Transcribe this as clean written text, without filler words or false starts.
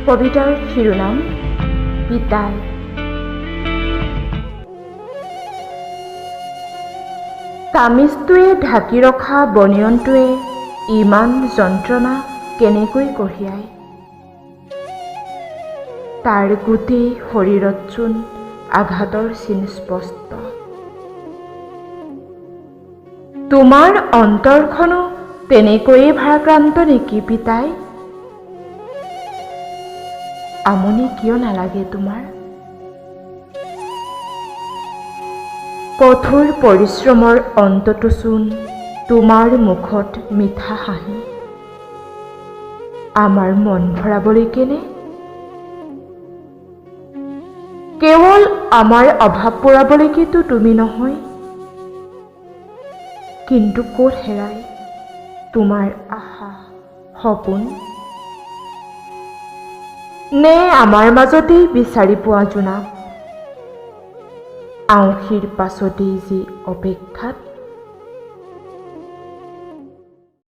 কবিতাৰ শিৰোনাম পিতাই। তামিজটোৱে ঢাকি ৰখা বনিয়নটোৱে ইমান যন্ত্ৰণা কেনেকৈ কঢ়িয়ায়। তাৰ গোটেই শৰীৰত চোন আঘাতৰ চিন স্পষ্ট। তোমাৰ অন্তৰখনো তেনেকৈয়ে ভাৰাক্ৰান্ত নেকি পিতাই? আমনি কিয় নালাগে তোমাৰ? কঠোৰ পৰিশ্ৰমৰ অন্ততো চোন তোমাৰ মুখত মিঠা হাঁহি। আমাৰ মন ভৰাবলৈকেনে? কেৱল আমাৰ অভাৱ পূৰাবলৈকেতো তুমি নহয়। কিন্তু ক'ত হেৰাই তোমাৰ আশা সপোন? নে আমাৰ মাজতেই বিচাৰি পোৱা জোনাক? আঁউসীৰ পাছতেই যি অপেক্ষাত